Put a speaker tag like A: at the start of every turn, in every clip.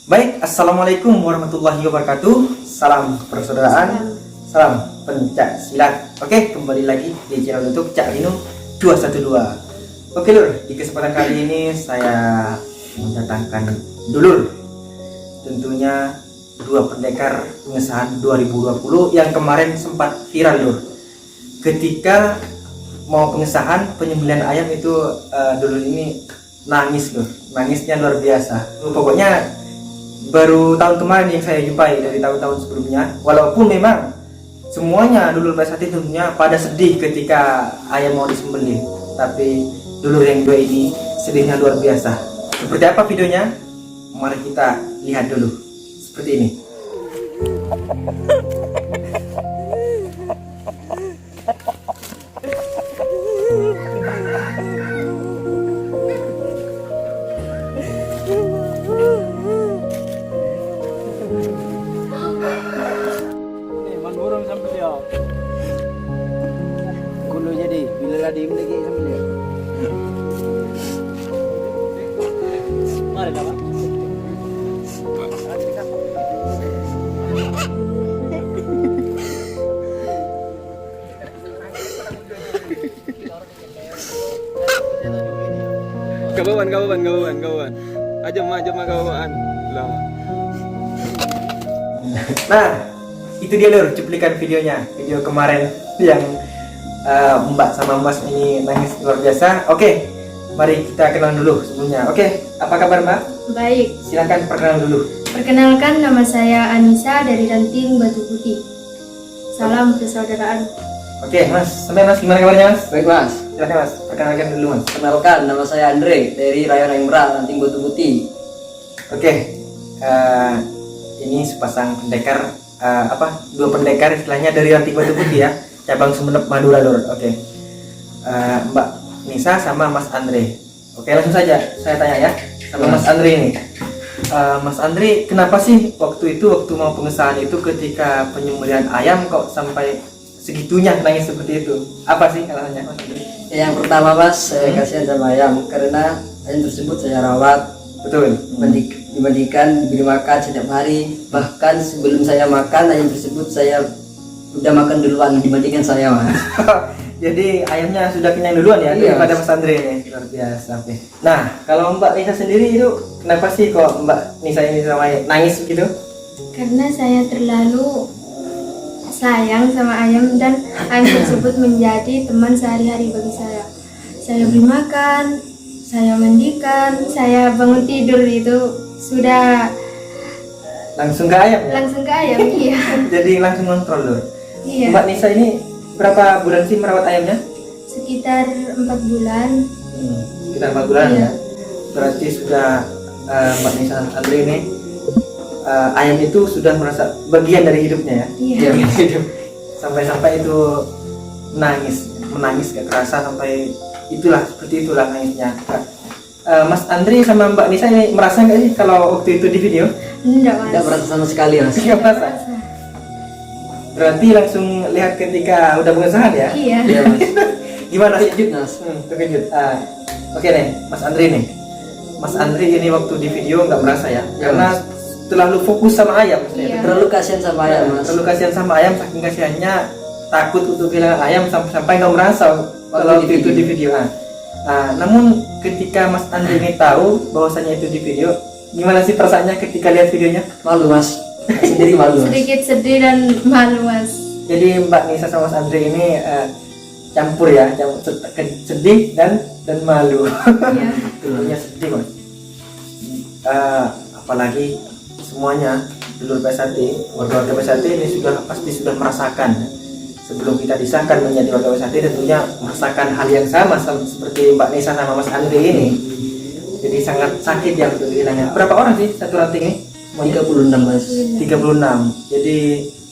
A: Baik, assalamualaikum warahmatullahi wabarakatuh. Salam persaudaraan, salam pencak silat. Oke, kembali lagi di channel YouTube Cak Lino 212. Oke lur, di kesempatan kali ini saya mendatangkan dulur. Tentunya dua pendekar pengesahan 2020 yang kemarin sempat viral lur. Ketika mau pengesahan penyembelihan ayam itu dulur ini nangis lur, nangisnya luar biasa. Pokoknya baru tahun kemarin yang saya jumpai dari tahun-tahun sebelumnya, walaupun memang semuanya dulur pesati tentunya pada sedih ketika ayam mau disembelih, tapi dulur yang dua ini sedihnya luar biasa. Seperti apa videonya? Mari kita lihat dulu. Seperti ini.
B: Burung sambil dia. Kulo jadi bila lagi lagi sambil dia. Mari dapat. Kawan. Aja mah kawan. Lama.
A: Nah, itu dia lur cuplikan videonya, video kemarin yang Mbak sama Mas ini nangis luar biasa. Oke, mari kita kenalan dulu sebelumnya. Oke, apa kabar Mbak?
C: Baik,
A: Silahkan perkenalan dulu.
C: perkenalkan nama saya Anissa dari Ranting Batu Putih. Salam persaudaraan.
A: Oke Mas, sampai Mas gimana kabarnya Mas?
D: Baik Mas,
A: Silahkan Mas, perkenalkan dulu Mas.
D: kenalkan nama saya Andre dari Rayon Emra, Ranting Batu Putih.
A: Oke, ini sepasang pendekar dua pendekar istilahnya dari Ranting Batu Putih ya, cabang Sumeneb Madura lur. Oke, Mbak Nisa sama Mas Andre. Oke, langsung saja saya tanya ya sama Mas Andre ini. Mas Andre, kenapa sih waktu mau pengesahan itu ketika penyembelihan ayam kok sampai segitunya nangis seperti itu? Apa sih alasannya Mas Andre?
D: Yang pertama Mas, saya kasihan sama ayam karena ayam tersebut saya rawat,
A: Betul.
D: dibandingkan diberi makan setiap hari. Bahkan sebelum saya makan ayam tersebut saya udah makan duluan dibandingkan saya Mas.
A: Jadi ayamnya sudah kenyang duluan ya
D: Iya,
A: daripada
D: Mas.
A: Mas Andre ini, luar biasa. Oke. Nah, kalau Mbak Nisa sendiri itu kenapa sih kok Mbak Nisa ini sama nangis gitu?
C: Karena saya terlalu sayang sama ayam dan ayam tersebut menjadi teman sehari-hari bagi saya. Saya beri makan, saya mandikan, saya bangun tidur itu sudah
A: Langsung ke ayam ya?
C: langsung ke ayam. Iya.
A: Jadi langsung kontrol loh.
C: Iya.
A: Mbak Nisa ini berapa bulan sih merawat ayamnya?
C: Sekitar 4 bulan.
A: Sekitar 4 bulan
C: Iya.
A: ya. Berarti sudah Mbak Nisa Andre ini ayam itu sudah merasa bagian dari hidupnya ya?
C: Iya.
A: Bagian hidup. Sampai-sampai itu menangis gak kerasa sampai seperti itulah nangisnya. Mas Andre sama Mbak Nisa ini merasa nggak sih kalau waktu itu di video?
C: Enggak, Mas.
D: Tidak merasa sama sekali Mas.
A: Nggak merasa. Berarti langsung lihat ketika udah pengesahan ya?
C: Iya.
D: Iya Mas.
A: Gimana sih?
D: Terkejut Mas.
A: Terkejut. Oke nih, Mas Andre nih. Mas Andre ini waktu di video nggak merasa ya?
D: Iya,
A: Karena terlalu fokus sama ayam.
C: Iya.
D: Terlalu kasihan sama ayam Mas.
A: Terlalu kasihan sama ayam, saking kasihannya takut untuk kehilangan ayam sampai nggak merasa kalau
D: Waktu di
A: itu di video. Namun ketika Mas Andre ini tahu bahwasanya itu di video, gimana sih perasaannya ketika lihat videonya?
D: Malu Mas. Sendiri malu Mas.
C: Sedikit sedih dan malu, Mas.
A: Jadi Mbak Nisa sama Mas Andre ini campur ya, sedih dan malu.
C: Iya.
A: Dulunya sedih Mas. Apalagi semuanya dulur pesati, warga pesati ini pasti sudah merasakan. Sebelum kita disahkan menjadi warga pesati tentunya merasakan hal yang sama seperti Mbak Nisa sama Mas Andre ini. Jadi sangat sakit ya untuk kehilangan. Berapa orang sih satu ranting ini?
D: 36 Mas.
A: 36. Jadi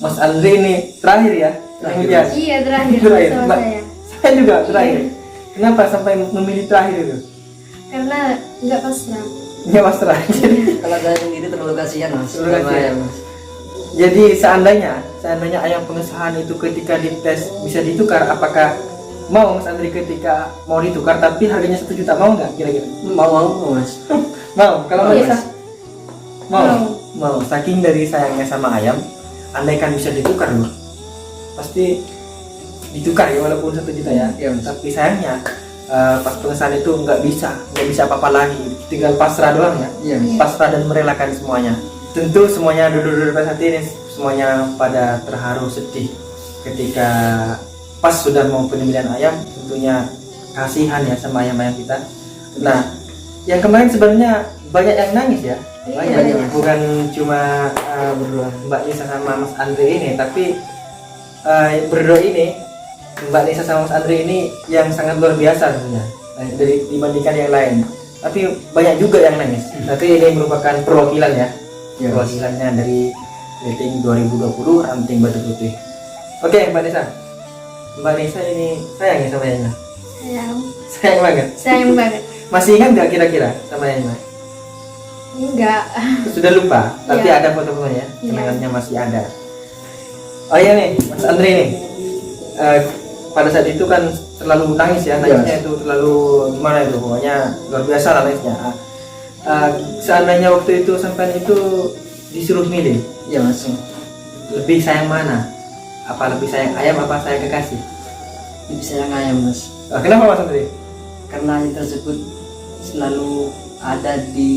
A: Mas Andre ini terakhir ya?
D: Terakhir,
A: Ya.
C: Iya, terakhir
A: Terakhir.
C: sama
A: Mbak,
C: saya.
A: saya juga terakhir. Kenapa sampai memilih terakhir itu?
C: Karena nggak pasrah.
A: Ya Mas terakhir.
D: Kalau saya sendiri terlalu kasihan Mas.
A: Terlalu
D: Sama
A: kasihan.
D: ayam Mas.
A: Jadi seandainya ayam pengesahan itu ketika dites bisa ditukar, apakah mau Mas Andri ketika mau ditukar tapi harganya 1 juta, mau nggak kira-kira?
D: Mau Mas.
A: Mau. Kalau
D: Mau,
A: Mbak Nisa?
D: Mas.
A: Mau. Saking dari sayangnya sama ayam, andaikan bisa ditukar loh, pasti ditukar ya, walaupun 1 juta ya.
D: Iya, Mas.
A: Tapi sayangnya pas pengesahan itu nggak bisa apa-apa lagi, tinggal pasrah doang ya.
D: Iya.
A: Pasrah dan merelakan semuanya. Tentu semuanya duduk-duduk pas hati ini semuanya pada terharu sedih ketika pas sudah mau penyembelihan ayam. Tentunya kasihan ya sama ayam-ayam kita. Nah, yang kemarin sebenarnya banyak yang nangis ya.
C: Banyak.
A: Bukan cuma berdua Mbak Nisa sama Mas Andre ini, tapi berdua ini Mbak Nisa sama Mas Andre ini yang sangat luar biasa sebenarnya dari dibandingkan yang lain. Tapi banyak juga yang nangis. Tapi ini merupakan perwakilan ya. Perwakilannya dari rating 2020 ranting Batu Putih. Oke, Mbak Nisa. Mbak Nisa ini sayang ya sama Yana? Sayang banget.
C: Sayang banget.
A: Masih ingat nggak kira-kira sama Yana?
C: Enggak.
A: Sudah lupa, tapi
C: Iya.
A: ada foto-fotonya,
C: Iya.
A: kenangannya masih ada. Oh iya nih, Mas Andre nih. Pada saat itu kan terlalu nangis ya, nangisnya itu terlalu gimana itu, pokoknya luar biasa lah nangisnya. Seandainya waktu itu sampai itu disuruh milih,
D: Iya, Mas.
A: lebih sayang mana? Apa lebih sayang ayam apa sayang kekasih?
D: Lebih sayang ayam, Mas.
A: Kenapa Mas Andre?
D: Karena ayam tersebut selalu ada di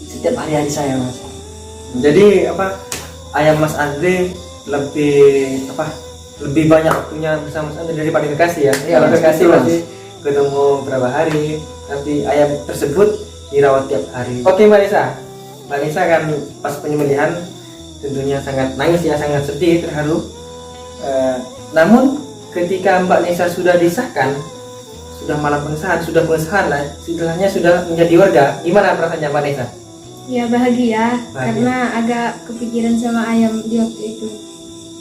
D: setiap hari-hari saya, Mas.
A: Jadi apa? Ayam Mas Andre lebih banyak waktunya bersama Mas Andre daripada kekasih ya.
D: Iya,
A: Kalau
D: Mas,
A: kekasih
D: betul, Mas.
A: masih ketemu berapa hari, tapi ayam tersebut dirawat tiap hari. Oke Mbak Nisa kan pas penyembelihan tentunya sangat nangis ya, sangat sedih, terharu. Namun ketika Mbak Nisa sudah disahkan, sudah malam pengesahan lah, istilahnya sudah menjadi warga, gimana perasaannya Mbak Nisa?
C: Ya bahagia,
A: Bahagia.
C: karena agak kepikiran sama ayam di waktu itu.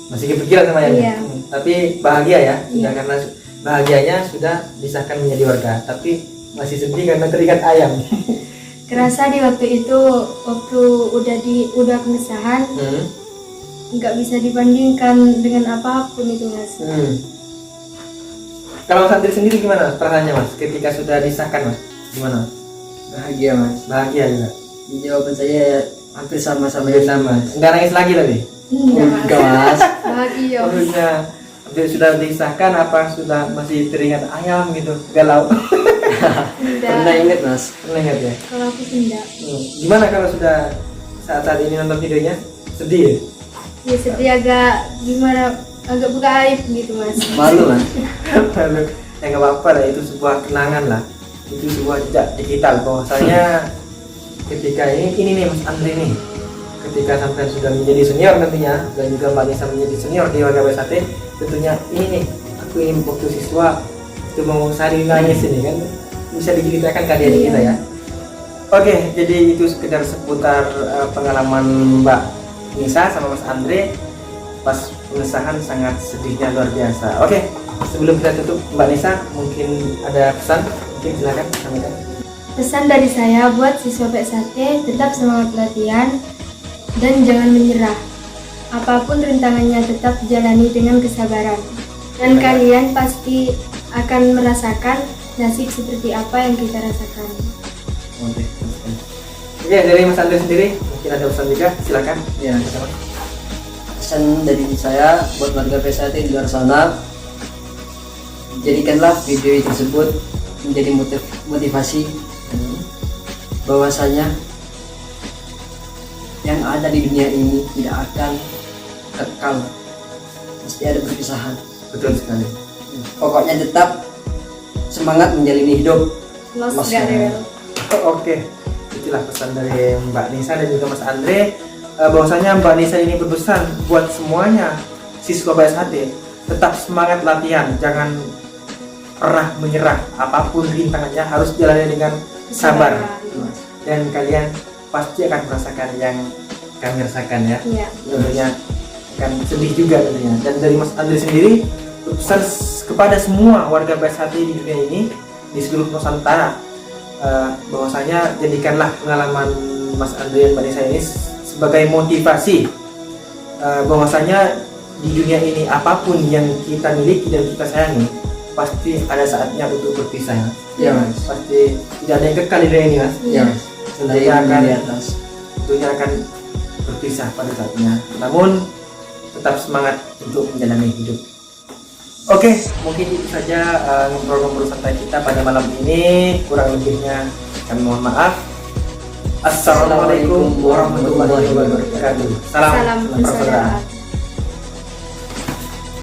A: Masih kepikiran sama ayam?
C: Iya.
A: Tapi bahagia ya, sudah
C: Iya.
A: karena bahagianya sudah disahkan menjadi warga, tapi masih sedih karena teringat ayam.
C: Kerasa di waktu itu, waktu udah pengesahan, nggak bisa dibandingkan dengan apapun itu, Mas.
A: Kalau Mas Andri sendiri gimana perasaannya Mas ketika sudah disahkan Mas? Gimana?
D: Bahagia, Mas.
A: Bahagia juga.
D: Jawaban saya hampir sama-sama
A: Hampir sama. Enggak nangis lagi tadi?
C: Enggak,
D: Enggak, Mas.
C: bahagia.
A: Maksudnya sudah disahkan apa sudah masih teringat ayam gitu? Galau.
D: Pernah
C: Enggak.
D: ingat, Mas.
A: Pernah ingat ya?
C: Kalau aku sih enggak.
A: Gimana kalau sudah saat ini nonton videonya? Sedih ya?
C: Ya sedih agak buka aib gitu, Mas.
D: Malu, Mas.
A: Lalu ya nggak apa-apa lah, itu sebuah kenangan lah, itu sebuah jejak digital bahwasanya ketika ini nih Mas Andre nih, ketika sampai sudah menjadi senior nantinya dan juga Mbak Nisa menjadi senior di warga BSAT, tentunya ini nih aku ingin waktu siswa itu mau sari nangis ini kan bisa diceritakan ke adik kita ya. Oke, jadi itu sekedar seputar pengalaman Mbak Nisa sama Mas Andre pas pengesahan, sangat sedihnya luar biasa. Oke, sebelum kita tutup Mbak Nisa mungkin ada pesan, mungkin silakan sampaikan.
C: Pesan dari saya buat siswa PSAT, tetap semangat latihan dan jangan menyerah. Apapun rintangannya tetap jalani dengan kesabaran. Dan kalian pasti akan merasakan nasib seperti apa yang kita rasakan.
A: Oke, dari Mas Andre sendiri mungkin ada pesan juga, silakan.
D: Ya. Pesan dari saya buat warga PSAT di luar sana, jadikanlah video tersebut menjadi motivasi bahwasanya yang ada di dunia ini tidak akan kekal, pasti ada perpisahan.
A: Betul sekali.
D: Pokoknya tetap semangat menjalani hidup.
C: Los
D: Mas
C: Garel.
A: Oke, itulah pesan dari Mbak Nisa dan juga Mas Andre, bahwasanya Mbak Nisa ini berpesan buat semuanya siswa BSHT tetap semangat latihan, jangan pernah menyerah, apapun rintangannya harus jalani dengan sabar, dan kalian pasti akan merasakan yang kami rasakan ya.
C: Iya.
A: Tentunya akan sedih juga tentunya. Dan dari Mas Andre sendiri pesan kepada semua warga BSHT di dunia ini, di seluruh Nusantara, bahwasanya jadikanlah pengalaman Mas Andre dan Mbak Nisa ini sebagai motivasi, bahwasanya di dunia ini apapun yang kita miliki dan kita sayangi pasti ada saatnya untuk berpisah ya.
D: Ya, Mas.
A: Pasti tidak ada yang kekal di dunia ini Mas.
D: Ya, Mas.
A: Tentunya akan
D: di atas.
A: tentunya akan berpisah pada saatnya. Namun tetap semangat untuk menjalani hidup. Oke, mungkin itu saja ngobrol-ngobrol santai kita pada malam ini. Kurang lebihnya kami mohon maaf. Assalamualaikum warahmatullahi wabarakatuh. Salam
C: Salam persaudaraan.